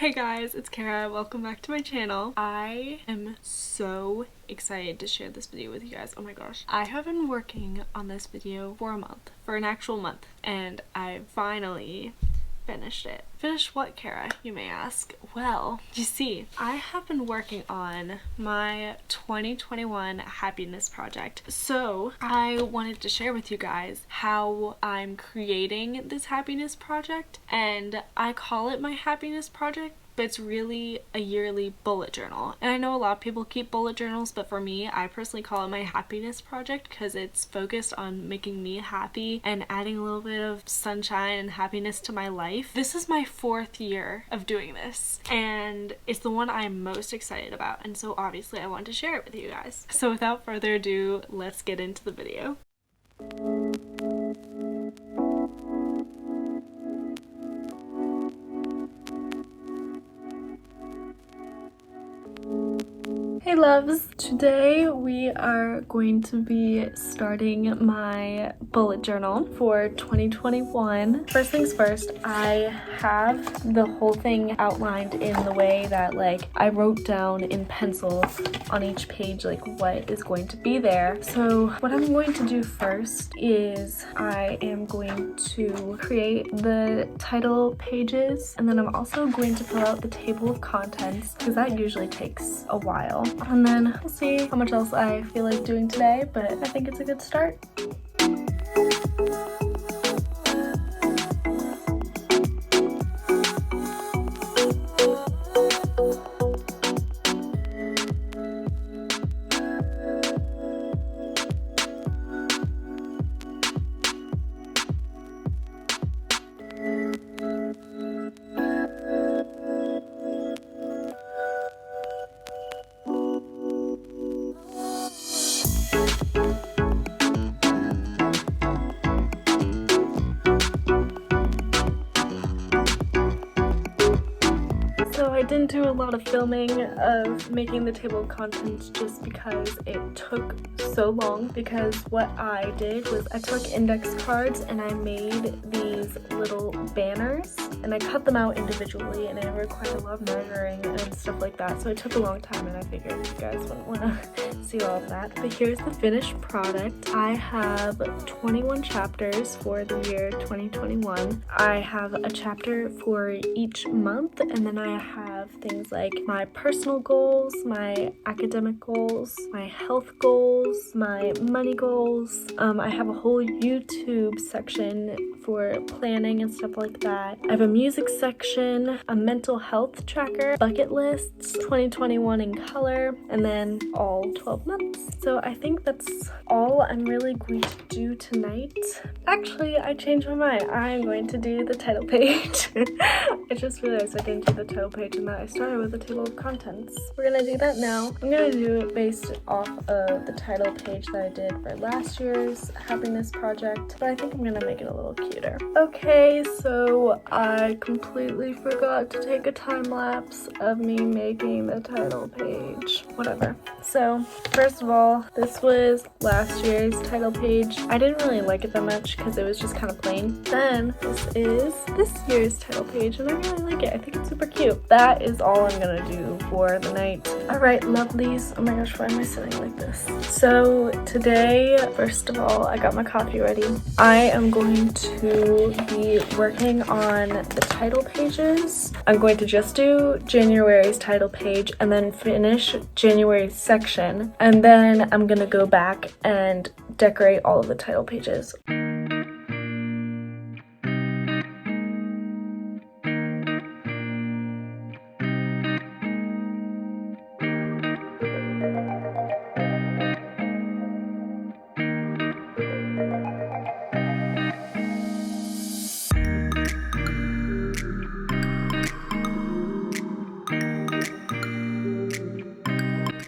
Hey guys, it's Kara. Welcome back to my channel. I am so excited to share this video with you guys. Oh my gosh. I have been working on this video for a month, for an actual month, and I finally finished it. Finished what, Kara, you may ask? Well, you see, I have been working on my 2021 happiness project. So I wanted to share with you guys how I'm creating this happiness project, and I call it my happiness project, but it's really a yearly bullet journal. And I know a lot of people keep bullet journals, but for me, I personally call it my happiness project because it's focused on making me happy and adding a little bit of sunshine and happiness to my life. This is my 4th year of doing this, and it's the one I'm most excited about, and so obviously I want to share it with you guys. So without further ado, let's get into the video. Hey loves! Today we are going to be starting my bullet journal for 2021. First things first, I have the whole thing outlined in the way that I wrote down in pencil on each page what is going to be there. So what I'm going to do first is I am going to create the title pages, and then I'm also going to fill out the table of contents because that usually takes a while. And then we'll see how much else I feel like doing today, but I think it's a good start. So I didn't do a lot of filming of making the table of contents just because it took so long, because what I did was I took index cards and I made these little banners and I cut them out individually, and it required a lot of measuring and stuff like that, so it took a long time, and I figured you guys wouldn't want to see all of that. But here's the finished product. I have 21 chapters for the year 2021. I have a chapter for each month, and then I have things like my personal goals, my academic goals, my health goals, my money goals. I have a whole YouTube section for planning and stuff like that. I have a music section, a mental health tracker, bucket lists, 2021 in color, and then all 12 months. So I think that's all I'm really going to do tonight. Actually, I changed my mind. I'm going to do the title page. I just realized I didn't do the title page and that I started with the table of contents. We're gonna do that now. I'm gonna do it based off of the title page that I did for last year's happiness project, but I think I'm gonna make it a little cuter. Okay, so I completely forgot to take a time lapse of me making the title page. Whatever. So first of all, this was last year's title page. I didn't really like it that much because it was just kind of plain. Then this is this year's title page, and I really like it. I think it's super cute. That is all I'm gonna do for the night. Alright, lovelies. Oh my gosh, why am I sitting like this? So today, first of all, I got my coffee ready. I am going to be working on the title pages. I'm going to just do January's title page and then finish January's section, and then I'm gonna go back and decorate all of the title pages.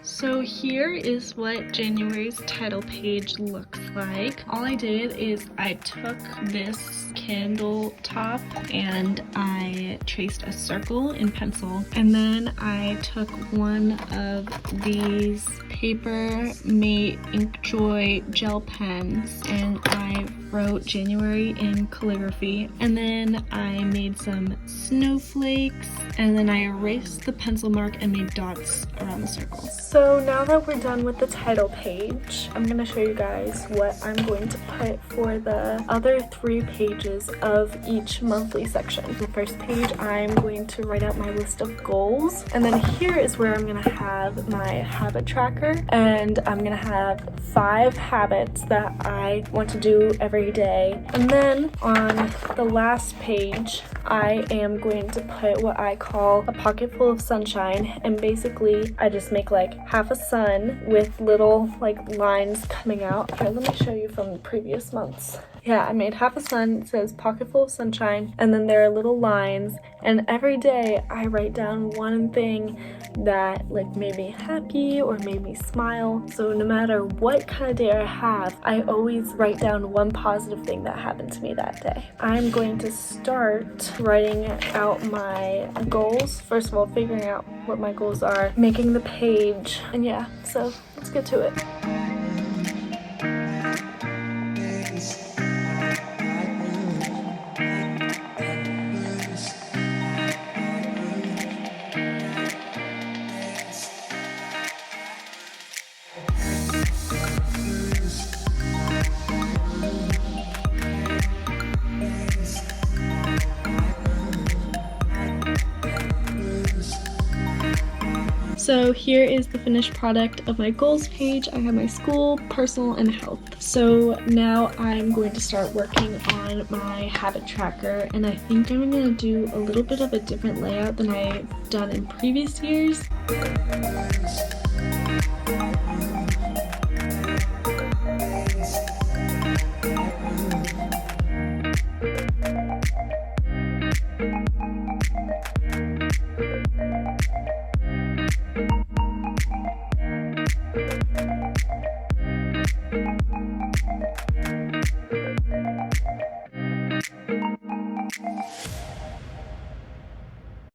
So here is what January's title page looks like. All I did is I took this candle top and I traced a circle in pencil, and then I took one of these paper, made Inkjoy gel pens, and I wrote January in calligraphy. And then I made some snowflakes, and then I erased the pencil mark and made dots around the circles. So now that we're done with the title page, I'm going to show you guys what I'm going to put for the other 3 pages of each monthly section. The first page, I'm going to write out my list of goals, and then here is where I'm going to have my habit tracker, and I'm going to have 5 habits that I want to do every day. And then on the last page, I am going to put what I call a pocket full of sunshine, and basically I just make like half a sun with little like lines coming out. Here, let me show you from the previous months. Yeah, I made half a sun. It says pocket full of sunshine, and then there are little lines, and every day I write down one thing that like made me happy or made me smile. So no matter what kind of day I have, I always write down one positive thing that happened to me that day. I'm going to start writing out my goals. First of all, figuring out what my goals are, making the page, and yeah, so let's get to it. So here is the finished product of my goals page. I have my school, personal, and health. So now I'm going to start working on my habit tracker, and I think I'm going to do a little bit of a different layout than I've done in previous years.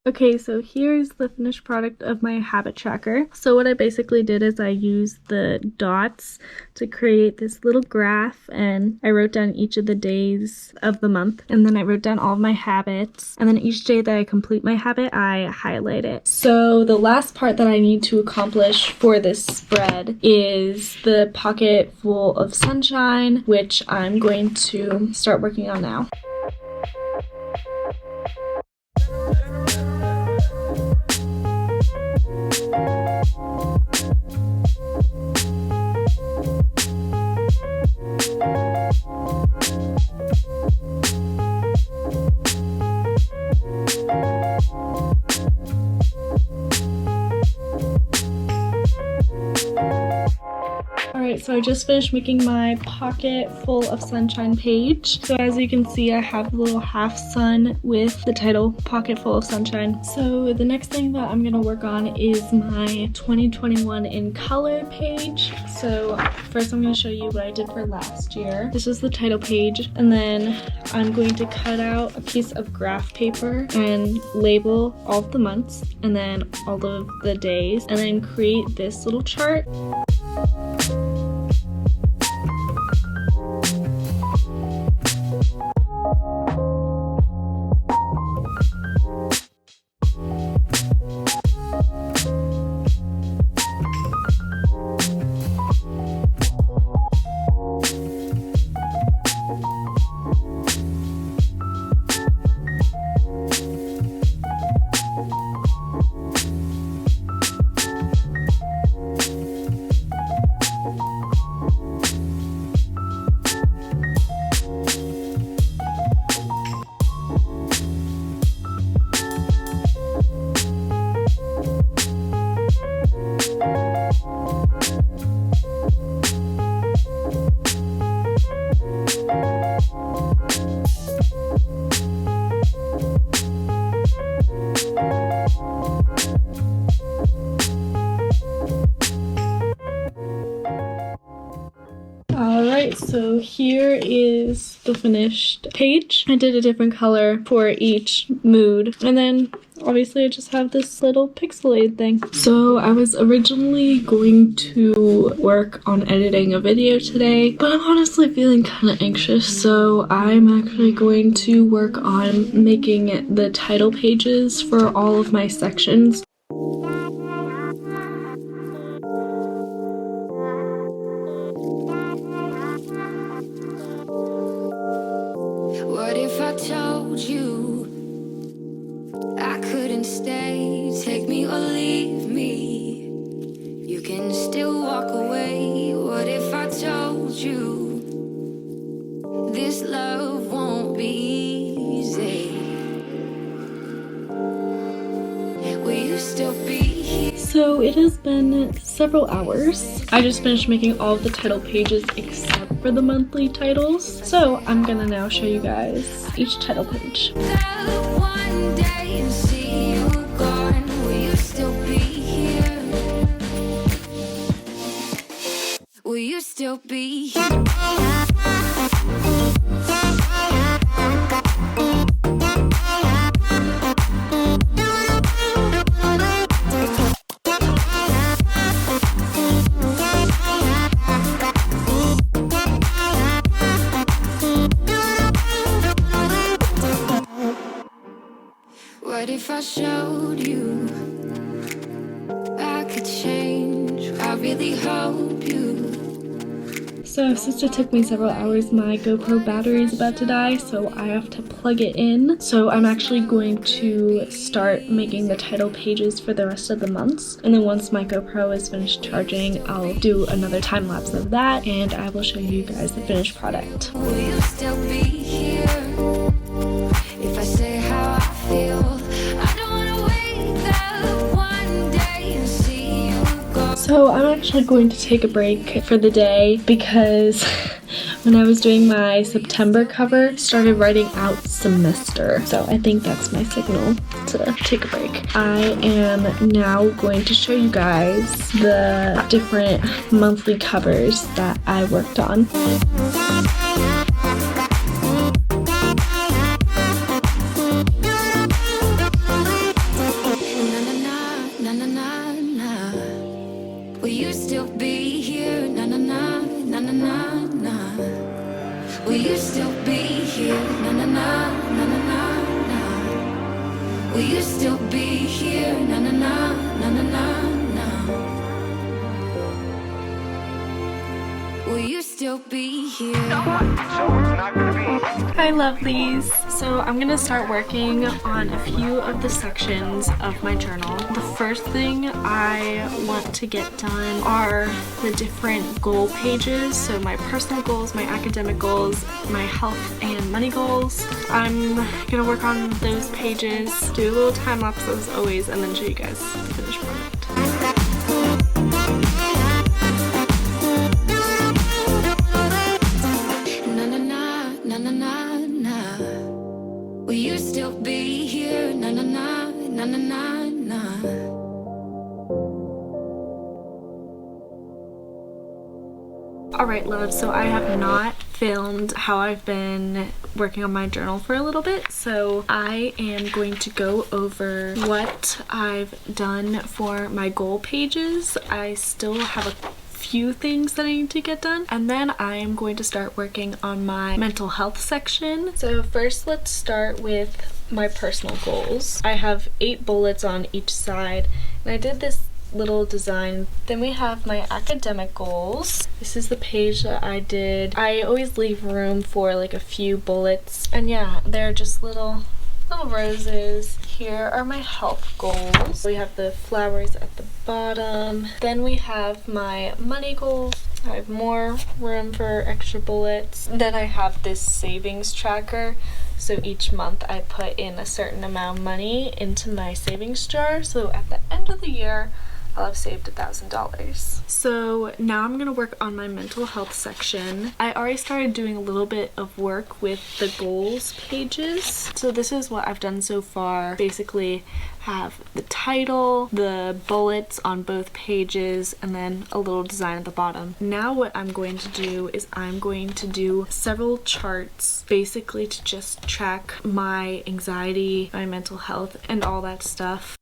Okay, so here's the finished product of my habit tracker. So what I basically did is I used the dots to create this little graph, and I wrote down each of the days of the month, and then I wrote down all of my habits, and then each day that I complete my habit, I highlight it. So the last part that I need to accomplish for this spread is the pocket full of sunshine, which I'm going to start working on now. Alright, so I just finished making my pocket full of sunshine page. So as you can see, I have a little half sun with the title Pocket Full of Sunshine. So the next thing that I'm going to work on is my 2021 in color page. So first I'm going to show you what I did for last year. This is the title page, and then I'm going to cut out a piece of graph paper and label all of the months and then all of the days, and then create this little chart. Alright, so here is the finished page. I did a different color for each mood, and then obviously I just have this little pixelated thing. So I was originally going to work on editing a video today, but I'm honestly feeling kind of anxious, so I'm actually going to work on making the title pages for all of my sections. What if I told you I couldn't stay? Take me or leave me. You can still walk away. What if I told you this love won't be easy? Will you still be here? So it has been several hours. I just finished making all of the title pages except for the monthly titles. So I'm gonna now show you guys each title page. That one day and see you gone. Will you still be here? Will you still be here? What if I showed you I could change? I really hope you. So since it took me several hours, my GoPro battery is about to die, so I have to plug it in. So I'm actually going to start making the title pages for the rest of the months. And then once my GoPro is finished charging, I'll do another time lapse of that and I will show you guys the finished product. Will you still be here? If I say how I feel, I don't wanna wake up one day and see you go. So I'm actually going to take a break for the day because when I was doing my September cover, I started writing out semester. So I think that's my signal to take a break. I am now going to show you guys the different monthly covers that I worked on. Na na na na. Will you still be here? Na na na na na na na. Will you still be here? Na na na na na na na. Will you still be here? Na na na na na na na. Will you still be here? Hi lovelies! So I'm gonna start working on a few of the sections of my journal. The first thing I want to get done are the different goal pages. So my personal goals, my academic goals, my health and money goals. I'm gonna work on those pages, do a little time lapse as always, and then show you guys the finished product. Will you still be here? Na na na na na na na. Alright loves, so I have not filmed how I've been working on my journal for a little bit, so I am going to go over what I've done for my goal pages. I still have a few things that I need to get done, and then I am going to start working on my mental health section. So first let's start with my personal goals. I have 8 bullets on each side, and I did this little design. Then we have my academic goals. This is the page that I did. I always leave room for like a few bullets, and yeah, they're just little roses. Here are my health goals. We have the flowers at the bottom. Then we have my money goals. I have more room for extra bullets. Then I have this savings tracker. So each month I put in a certain amount of money into my savings jar. So at the end of the year, I'll have saved $1,000. So now I'm gonna work on my mental health section. I already started doing a little bit of work with the goals pages. So this is what I've done so far. Basically, have the title, the bullets on both pages, and then a little design at the bottom. Now what I'm going to do is I'm going to do several charts basically to just track my anxiety, my mental health, and all that stuff.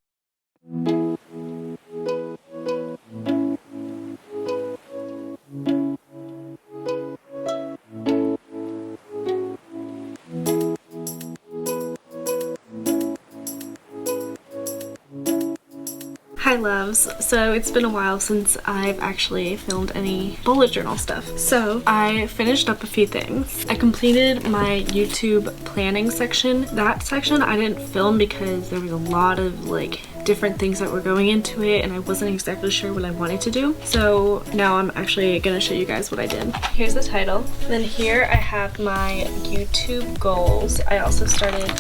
Hi loves, so it's been a while since I've actually filmed any bullet journal stuff. So I finished up a few things. I completed my YouTube planning section. That section I didn't film because there was a lot of like different things that were going into it and I wasn't exactly sure what I wanted to do. So now I'm actually gonna show you guys what I did. Here's the title. Then here I have my YouTube goals. I also started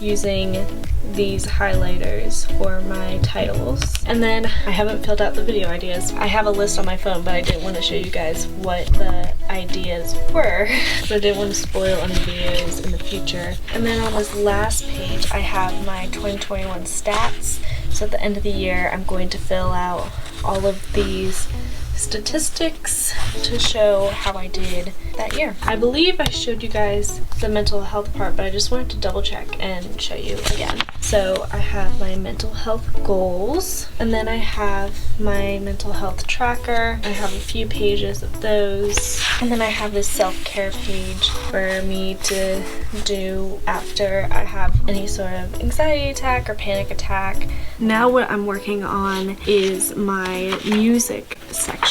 using these highlighters for my titles. And then I haven't filled out the video ideas. I have a list on my phone, but I didn't want to show you guys what the ideas were so I didn't want to spoil any videos in the future. And then on this last page I have my 2021 stats. So at the end of the year I'm going to fill out all of these statistics to show how I did that year. I believe I showed you guys the mental health part, but I just wanted to double check and show you again. So I have my mental health goals, and then I have my mental health tracker. I have a few pages of those, and then I have this self-care page for me to do after I have any sort of anxiety attack or panic attack. Now what I'm working on is my music section.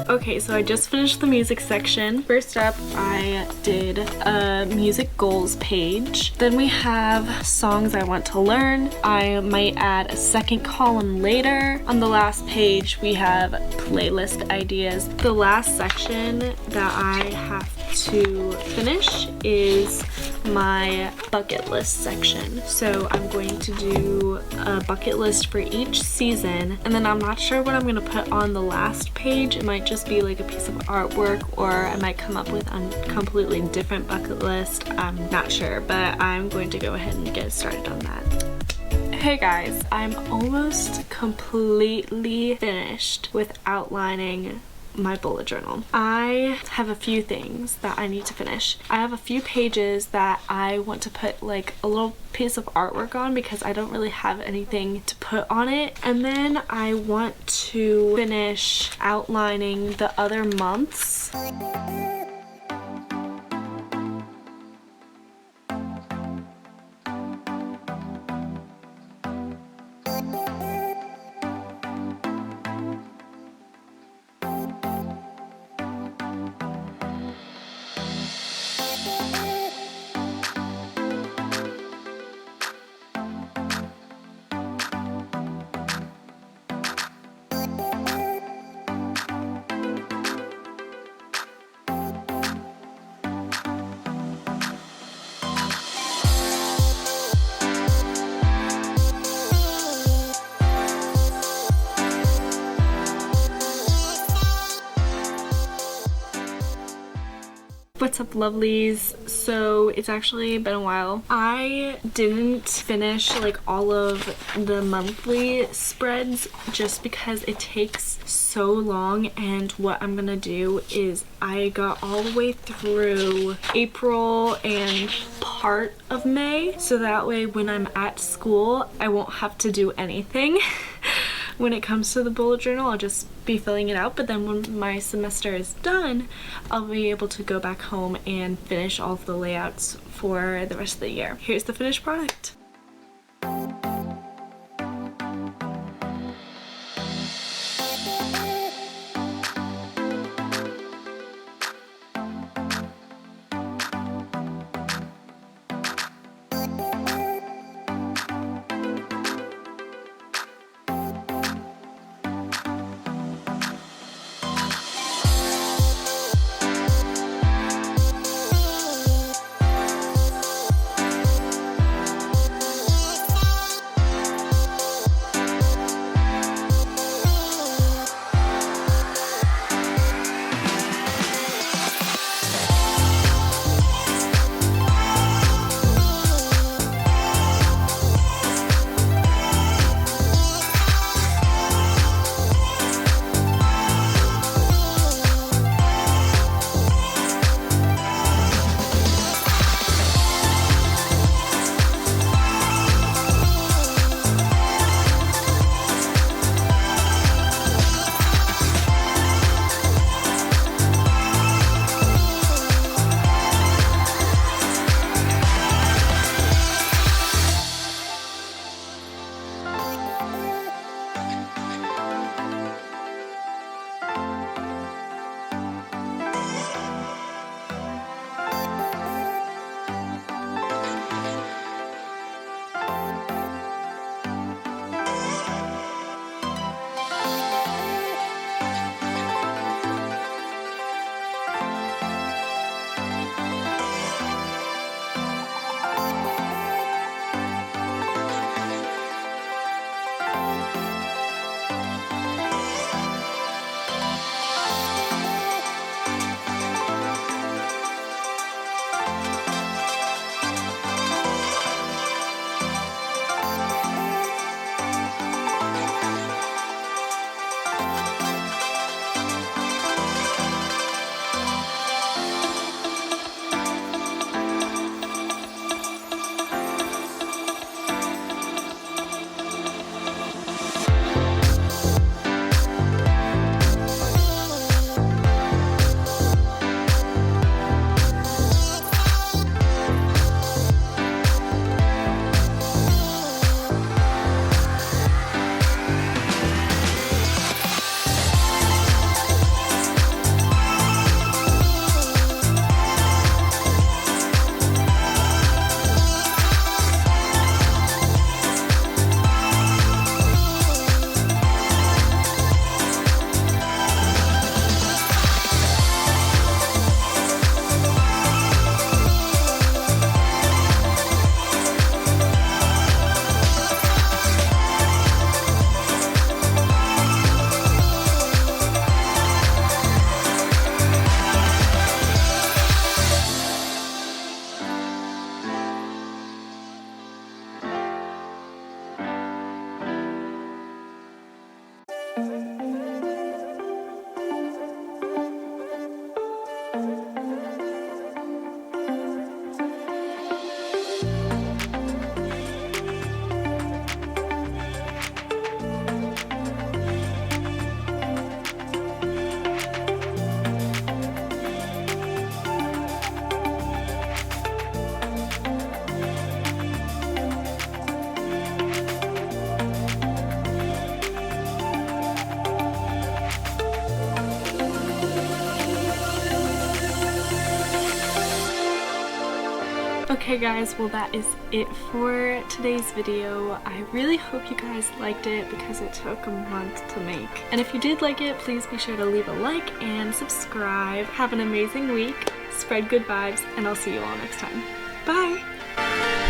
Okay, so I just finished the music section. First up, I did a music goals page. Then we have songs I want to learn. I might add a second column later. On the last page, we have playlist ideas. The last section that I have to finish is my bucket list section. So I'm going to do a bucket list for each season, and then I'm not sure what I'm going to put on the last page. It might just be like a piece of artwork, or I might come up with a completely different bucket list. I'm not sure, but I'm going to go ahead and get started on that. Hey guys, I'm almost completely finished with outlining my bullet journal. I have a few things that I need to finish. I have a few pages that I want to put like a little piece of artwork on because I don't really have anything to put on it. And then I want to finish outlining the other months. What's up lovelies? So it's actually been a while. I didn't finish like all of the monthly spreads just because it takes so long, and what I'm gonna do is I got all the way through April and part of May, so that way when I'm at school I won't have to do anything. When it comes to the bullet journal, I'll just be filling it out, but then when my semester is done, I'll be able to go back home and finish all of the layouts for the rest of the year. Here's the finished product. Okay guys, well that is it for today's video. I really hope you guys liked it because it took a month to make. And if you did like it, please be sure to leave a like and subscribe. Have an amazing week, spread good vibes, and I'll see you all next time. Bye!